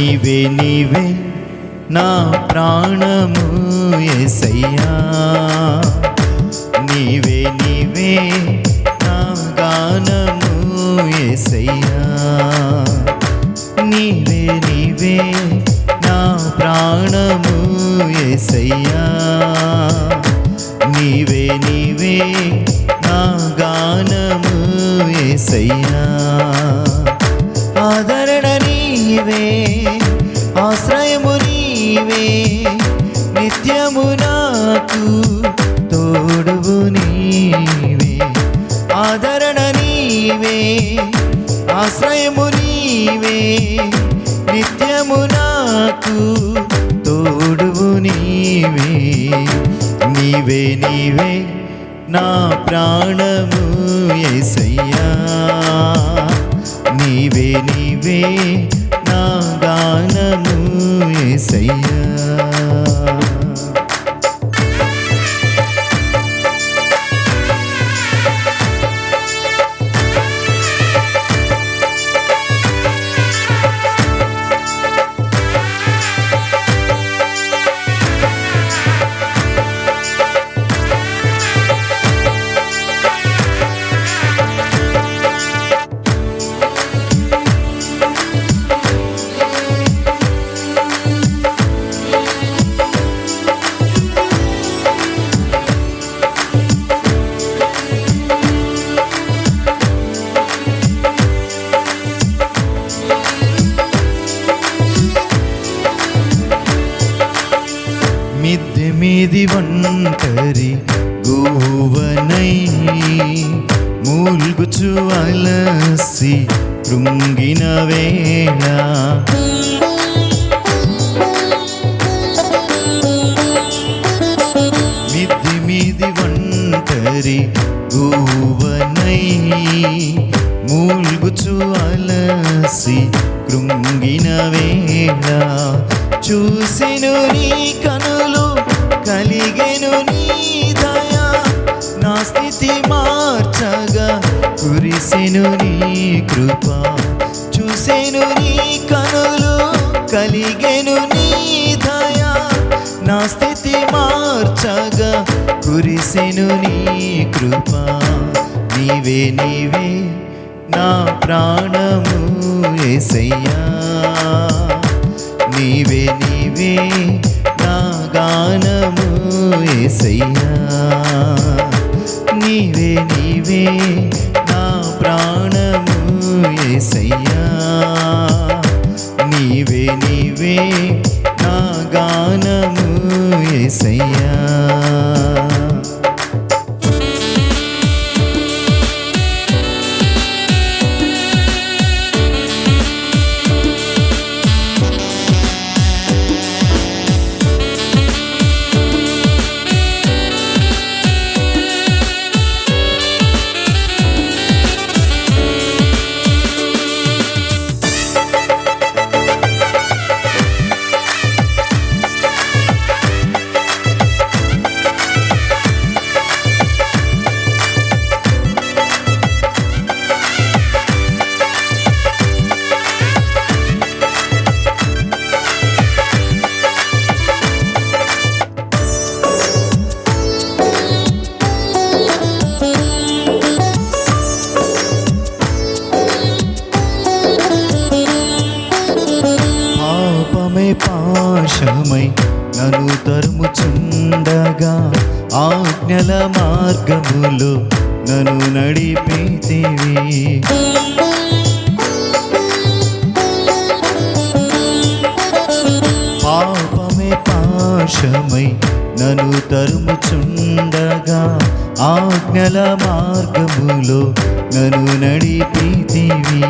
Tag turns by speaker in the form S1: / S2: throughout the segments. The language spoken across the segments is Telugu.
S1: నీవే నీవే నా ప్రాణము యేసయ్యా, నీవే నీవే నా గానము యేసయ్యా, నీవే నీవే నా ప్రాణము యేసయ్యా, నీవే నీవే నా గానము యేసయ్యా. ఆదరణ నీవే, ఆశ్రయము నీవే, నిత్యము నాకు తోడువు నీవే. ఆదరణ నీవే, ఆశ్రయము నీవే, నిత్యము నాకు తోడువు నీవే. నీవే నీవే నా ప్రాణము యేసయ్యా, నీవే నీవే నా గానము యేసయ్యా. మిద్దె మీది ఒంటరి గోవనై మూల్గుచు అలసి కృంగిన వేళ, మిద్దె మీది ఒంటరి గోవనై మూల్గుచు అలసి కృంగిన వేళ, చూసెను నీ కనులు, కలిగెను నీ దయా, నా స్థితి మార్చగా కురిసెను నీ కృప. చూసెను నీ కనులు, కలిగెను నీ దయా, నా స్థితి మార్చగా కురిసెను నీ కృప. నీవే నీవే నా ప్రాణము యేసయ్యా, నీవే నీవే నా గానము యేసయ్యా, నీవే నీవే నా ప్రాణము యేసయ్యా, నీవే నీవే నా గానము యేసయ్యా. పాశమై నన్ను తరుముచుండగా, ఆజ్ఞల మార్గములో నన్ను నడిపితివి. పాపమే పాశమై నన్ను తరుముచుండగా, ఆజ్ఞల మార్గములో నన్ను నడిపితివి.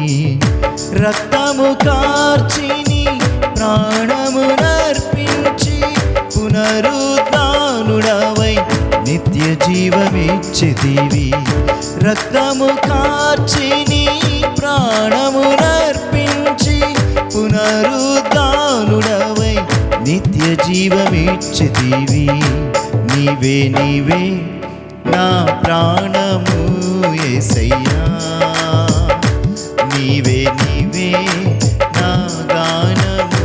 S1: రక్తము కార్చిని ప్రాణము నర్పించి, పునరుద్ధానుడవై నిత్య జీవమిచ్చితివి. రక్తము కార్చిని ప్రాణము నర్పించి, పునరుద్ధానుడవై నిత్య జీవమిచ్చితివి. నీవే నీవే నా ప్రాణము యేసయ్యా, నీవే నీవే నా గానము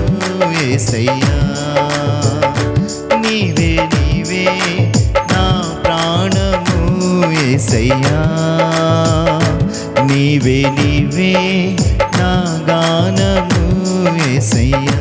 S1: యేసయ్యా నీవే నీవే నా ప్రాణము యేసయ్యా నీవే నీవే నా గానము యేసయ్యా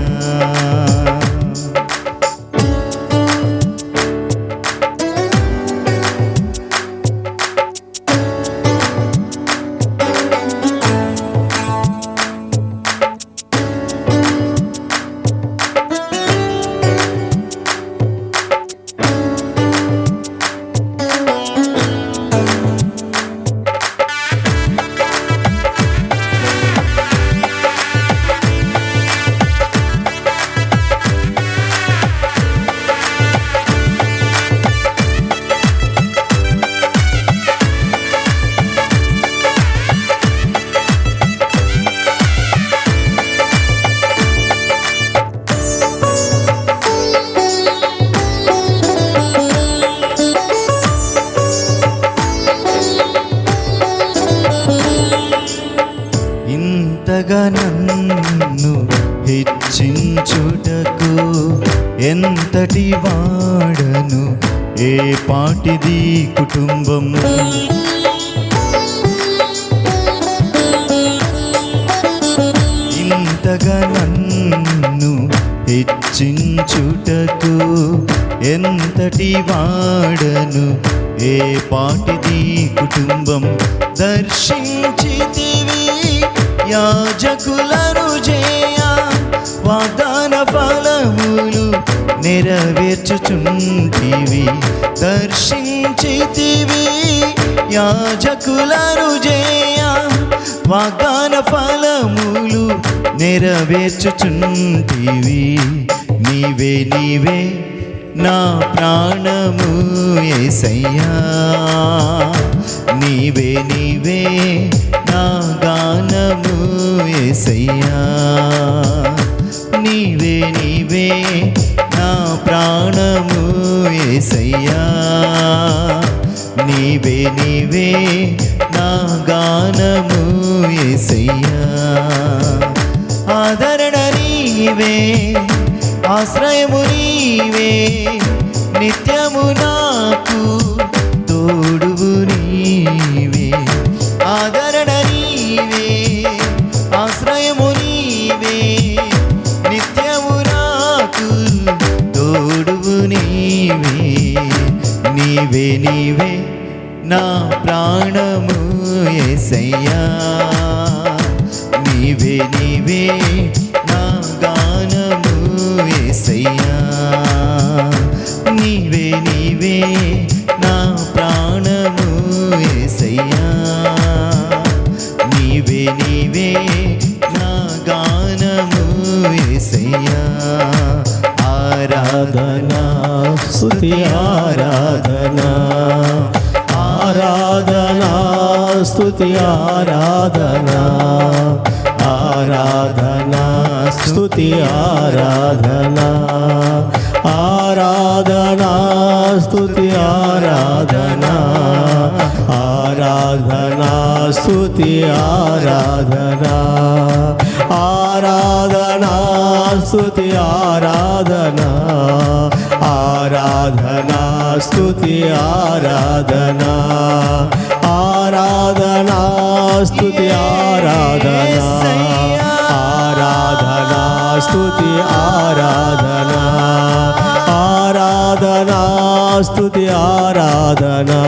S1: ఇంతగా నన్ను హెచ్చించుటకు ఎంతటి వాడను ఏ పాటిది కుటుంబం ఇంతగా నన్ను హెచ్చించుటకు ఎంతటి వాడను ఏ పాటిది కుటుంబం దర్శించితివి యాజకులను చేయ వాగ్దాన ఫలములు నెరవేర్చుచుంటివి దర్శించితివి యాజకులను చేయ వాగ్దాన ఫలములు నెరవేర్చుచుంటివి నీవే నీవే నా ప్రాణము యేసయ్యా నీవే నీవే నా గానము యేసయ్యా నీవే నీవే నా ప్రాణము యేసయ్యా నీవే నీవే నా గానము యేసయ్యా ఆదరణ నీవే ఆశ్రయము నీవే నిత్యము నాకు తోడువు నీవే ఆదరణ నీవే ఆశ్రయము నీవే నిత్యము నాకు తోడువు నీవే నీవే నీవే నా ప్రాణము యేసయ్యా నీవే నీవే నా గానము యేసయ్యా నీవే నీవే నా ప్రాణము యేసయ్యా నీవే నీవే నా గానము యేసయ్యా ఆరాధనా స్తుతి ఆరాధనా ఆరాధనా స్తుతి ఆరాధనా ఆరాధనా స్తుతి ఆరాధనా ఆరాధనా స్తుతి ఆరాధనా ఆరాధనా స్తుతి ఆరాధనా ఆరాధనా స్తుతి ఆరాధనా ఆరాధనా స్తుతి ఆరాధనా ఆరాధనా స్తుతి ఆరాధనా ఆరాధనా స్తుతి ఆరాధనా ఆరాధనా స్తుతి ఆరాధనా